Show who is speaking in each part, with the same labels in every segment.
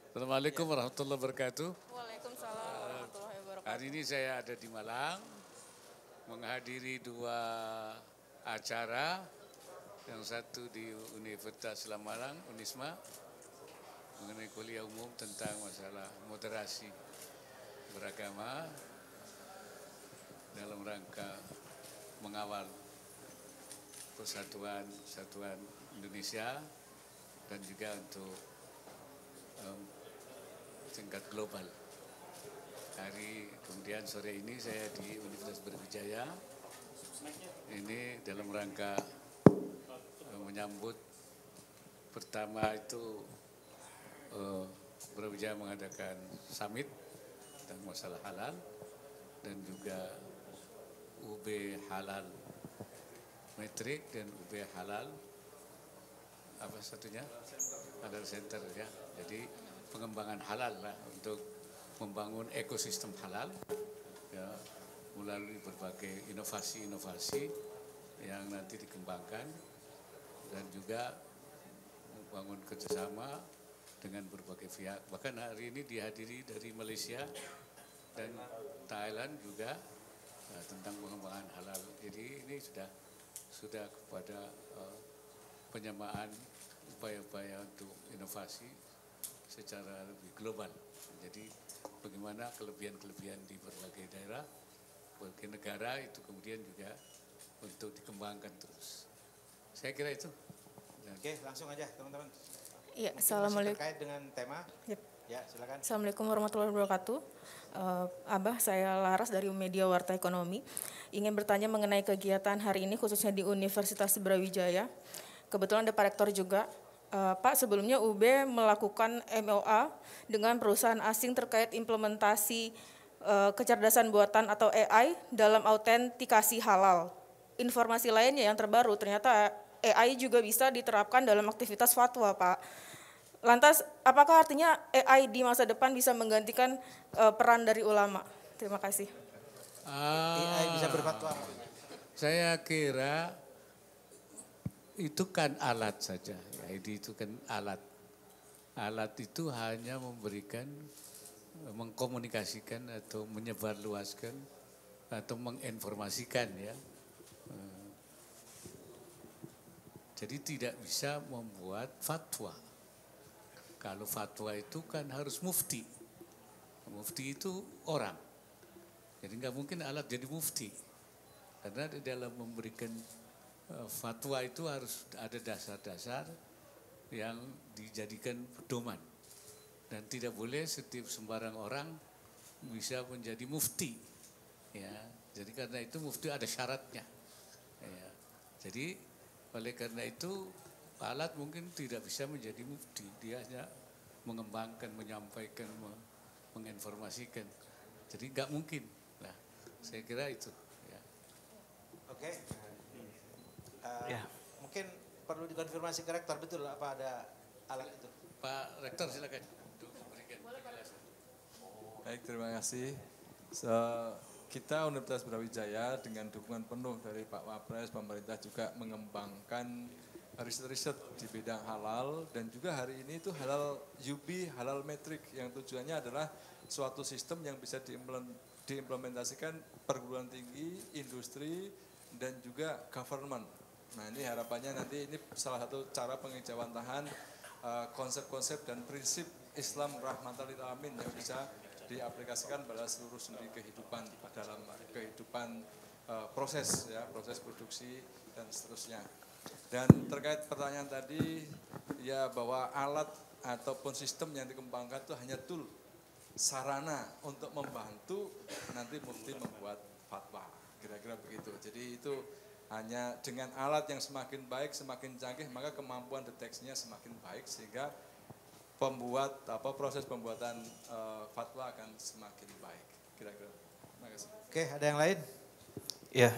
Speaker 1: Assalamualaikum warahmatullahi wabarakatuh.
Speaker 2: Waalaikumsalam warahmatullahi wabarakatuh.
Speaker 1: Hari ini saya ada di Malang menghadiri dua acara. Yang satu di Universitas Islam Malang, Unisma, mengenai kuliah umum tentang masalah moderasi beragama dalam rangka mengawal persatuan Indonesia dan juga untuk tingkat global. Kemudian sore ini saya di Universitas Brawijaya. Ini dalam rangka menyambut pertama itu Brawijaya mengadakan summit tentang masalah halal dan juga UB halal metrik dan UB halal apa satunya halal center ya. Jadi pengembangan halal lah untuk membangun ekosistem halal ya, melalui berbagai inovasi-inovasi yang nanti dikembangkan dan juga membangun kerjasama dengan berbagai pihak. Bahkan hari ini dihadiri dari Malaysia dan Thailand juga tentang pengembangan halal. Jadi ini sudah kepada penyamaan upaya-upaya untuk inovasi secara lebih global. Jadi bagaimana kelebihan-kelebihan di berbagai daerah, berbagai negara itu kemudian juga untuk dikembangkan terus. Saya kira itu.
Speaker 3: Oke, langsung aja teman-teman.
Speaker 2: Iya,
Speaker 3: Assalamualaikum. Terkait dengan tema.
Speaker 2: Yep.
Speaker 3: Ya, silakan.
Speaker 2: Assalamualaikum warahmatullahi wabarakatuh. Abah, saya Laras dari Media Warta Ekonomi. Ingin bertanya mengenai kegiatan hari ini khususnya di Universitas Brawijaya. Kebetulan ada Pak Rektor juga. Pak, sebelumnya UB melakukan MOA dengan perusahaan asing terkait implementasi kecerdasan buatan atau AI dalam autentikasi halal. Informasi lainnya yang terbaru ternyata AI juga bisa diterapkan dalam aktivitas fatwa, Pak. Lantas, apakah artinya AI di masa depan bisa menggantikan peran dari ulama? Terima kasih.
Speaker 3: AI bisa berfatwa.
Speaker 1: Saya kira itu kan alat saja. Itu kan alat. Alat itu hanya memberikan, mengkomunikasikan atau menyebarluaskan atau menginformasikan ya. Jadi tidak bisa membuat fatwa. Kalau fatwa itu kan harus mufti. Mufti itu orang. Jadi nggak mungkin alat jadi mufti. Karena di dalam memberikan fatwa itu harus ada dasar-dasar yang dijadikan pedoman. Dan tidak boleh setiap sembarang orang bisa menjadi mufti. Ya, jadi karena itu mufti ada syaratnya. Ya, jadi oleh karena itu alat mungkin tidak bisa menjadi mufti. Dia hanya mengembangkan, menyampaikan, menginformasikan. Jadi nggak mungkin. Nah, saya kira itu. Ya.
Speaker 3: Oke. Mungkin perlu dikonfirmasi ke rektor, betul apa ada alat itu?
Speaker 1: Pak Rektor silakan.
Speaker 4: Baik, terima kasih. Kita Universitas Brawijaya dengan dukungan penuh dari Pak Wapres, pemerintah juga mengembangkan riset-riset di bidang halal dan juga hari ini itu halal UB, halal metrik yang tujuannya adalah suatu sistem yang bisa diimplementasikan perguruan tinggi, industri, dan juga government. Nah ini harapannya nanti ini salah satu cara pengejawantahan konsep-konsep dan prinsip Islam rahmatan lil alamin yang bisa diaplikasikan pada seluruh sendi kehidupan dalam kehidupan proses produksi dan seterusnya. Dan terkait pertanyaan tadi ya bahwa alat ataupun sistem yang dikembangkan itu hanya tool, sarana untuk membantu nanti mufti membuat fatwa, kira-kira begitu. Jadi itu hanya dengan alat yang semakin baik, semakin canggih, maka kemampuan deteksinya semakin baik sehingga proses pembuatan fatwa akan semakin baik, kira-kira. Terima kasih.
Speaker 3: Oke, ada yang lain?
Speaker 5: Ya,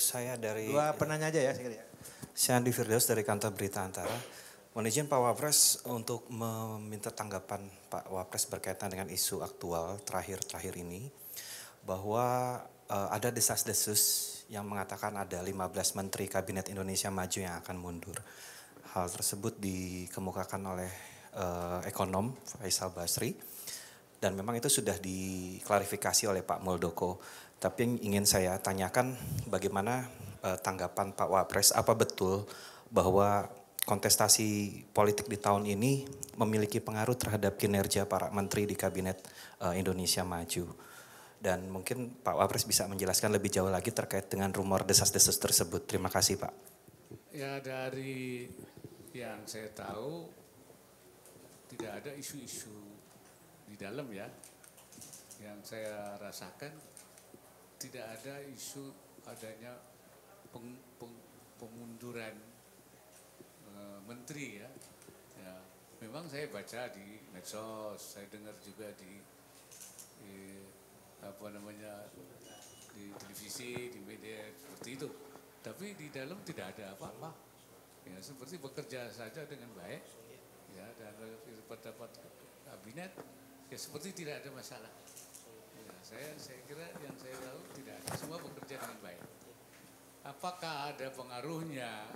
Speaker 5: saya dari
Speaker 3: Dua penanya aja ya sekali ya.
Speaker 5: Saya Andi Firdaus dari Kantor Berita Antara. Mohon izin Pak Wapres untuk meminta tanggapan Pak Wapres berkaitan dengan isu aktual terakhir ini bahwa ada desas-desus yang mengatakan ada 15 Menteri Kabinet Indonesia Maju yang akan mundur. Hal tersebut dikemukakan oleh Ekonom Faisal Basri. Dan memang itu sudah diklarifikasi oleh Pak Muldoko. Tapi yang ingin saya tanyakan bagaimana tanggapan Pak Wapres, apa betul bahwa kontestasi politik di tahun ini memiliki pengaruh terhadap kinerja para menteri di Kabinet Indonesia Maju? Dan mungkin Pak Wapres bisa menjelaskan lebih jauh lagi terkait dengan rumor desas-desus tersebut. Terima kasih Pak.
Speaker 1: Ya dari yang saya tahu tidak ada isu-isu di dalam ya. Yang saya rasakan tidak ada isu adanya pemunduran menteri ya. Ya. Memang saya baca di medsos, saya dengar juga di di televisi, di media seperti itu. Tapi di dalam tidak ada apa-apa. Ya, seperti bekerja saja dengan baik. Ya, dan dapat kabinet ya seperti tidak ada masalah. Ya, saya kira yang saya tahu tidak ada, semua bekerja dengan baik. Apakah ada pengaruhnya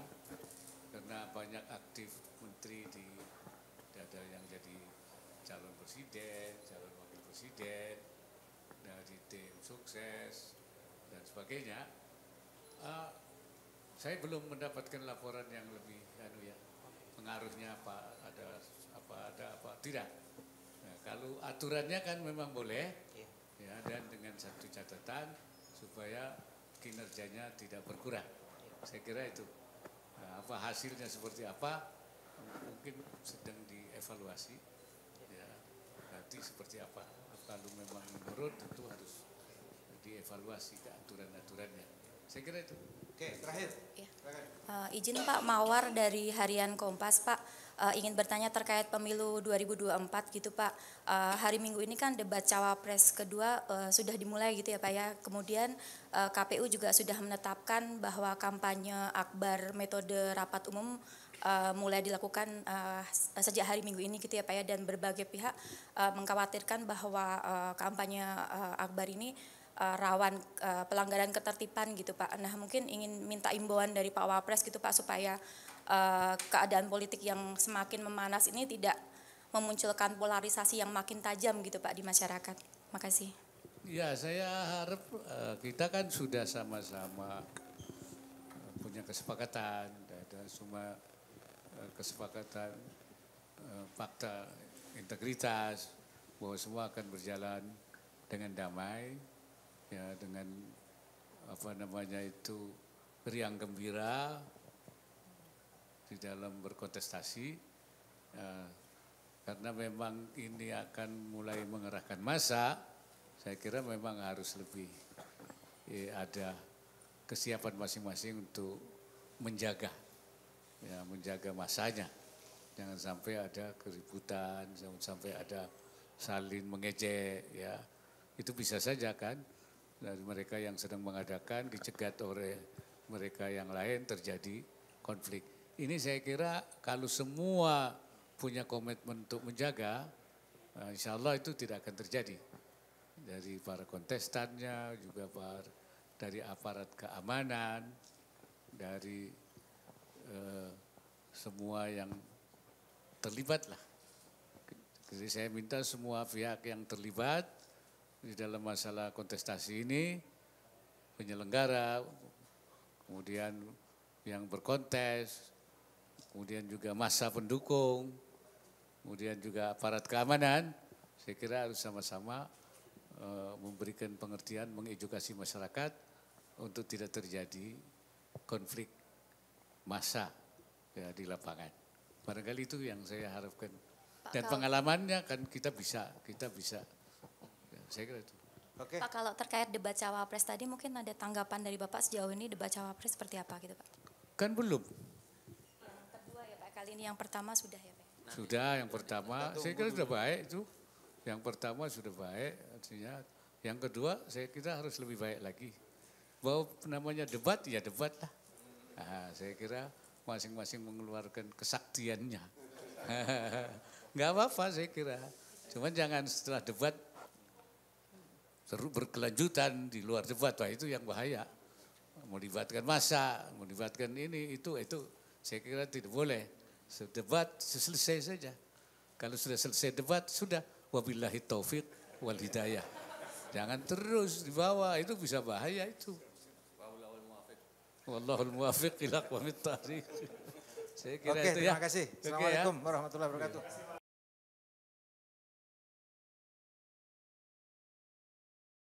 Speaker 1: karena banyak aktif menteri ada yang jadi calon presiden, calon wakil presiden, dari tim sukses dan sebagainya. Saya belum mendapatkan laporan yang lebih pengaruhnya apa tidak. Nah, kalau aturannya kan memang boleh ya, dan dengan satu catatan supaya kinerjanya tidak berkurang. Saya kira itu. Nah, apa hasilnya seperti apa mungkin sedang dievaluasi ya, nanti seperti apa. Kalau memang menurut tentu harus dievaluasi ke aturan-aturannya. Saya kira itu.
Speaker 3: Oke, terakhir.
Speaker 6: Ya. Izin Pak Mawar dari Harian Kompas Pak, ingin bertanya terkait pemilu 2024 gitu Pak. Hari Minggu ini kan debat cawapres kedua sudah dimulai gitu ya Pak ya. Kemudian KPU juga sudah menetapkan bahwa kampanye akbar metode rapat umum mulai dilakukan sejak hari Minggu ini gitu ya Pak ya, dan berbagai pihak mengkhawatirkan bahwa kampanye akbar ini rawan pelanggaran ketertiban gitu Pak. Nah mungkin ingin minta imbauan dari Pak Wapres gitu Pak supaya keadaan politik yang semakin memanas ini tidak memunculkan polarisasi yang makin tajam gitu Pak di masyarakat. Makasih.
Speaker 1: Ya saya harap kita kan sudah sama-sama punya kesepakatan dan semua kesepakatan fakta integritas bahwa semua akan berjalan dengan damai ya, dengan riang gembira di dalam berkontestasi karena memang ini akan mulai mengerahkan massa. Saya kira memang harus lebih ada kesiapan masing-masing untuk menjaga masanya. Jangan sampai ada keributan, jangan sampai ada saling mengejek ya. Itu bisa saja kan dari mereka yang sedang mengadakan dicegat oleh mereka yang lain terjadi konflik. Ini saya kira kalau semua punya komitmen untuk menjaga, insya Allah itu tidak akan terjadi. Dari para kontestannya, juga dari aparat keamanan, dari semua yang terlibat lah. Jadi saya minta semua pihak yang terlibat di dalam masalah kontestasi ini, penyelenggara, kemudian yang berkontes, kemudian juga massa pendukung, kemudian juga aparat keamanan, saya kira harus sama-sama memberikan pengertian, mengedukasi masyarakat untuk tidak terjadi konflik massa ya, di lapangan. Barangkali itu yang saya harapkan. Dan pengalamannya kan kita bisa. Ya, saya kira itu.
Speaker 3: Oke.
Speaker 6: Pak, kalau terkait debat cawapres tadi mungkin ada tanggapan dari Bapak sejauh ini debat cawapres seperti apa gitu Pak?
Speaker 1: Kan belum.
Speaker 6: Yang kedua ya Pak, kali ini yang pertama sudah ya Pak?
Speaker 1: Sudah yang pertama, saya kira sudah baik itu. Yang pertama sudah baik, artinya yang kedua saya kira harus lebih baik lagi. Bahwa namanya debat, ya debat lah. Nah, saya kira masing-masing mengeluarkan kesaktiannya. Enggak apa-apa saya kira. Cuman jangan setelah debat terus berkelanjutan di luar debat, wah itu yang bahaya. Melibatkan massa, melibatkan ini, itu saya kira tidak boleh. Debat selesai saja. Kalau sudah selesai debat, sudah wabillahi taufik wal hidayah. Jangan terus dibawa, itu bisa bahaya itu. Wallahul muwafiq ila aqwamit thoriq. Saya kira
Speaker 3: Oke,
Speaker 1: itu ya.
Speaker 3: terima kasih.
Speaker 1: Oke, ya.
Speaker 3: Assalamualaikum warahmatullahi wabarakatuh.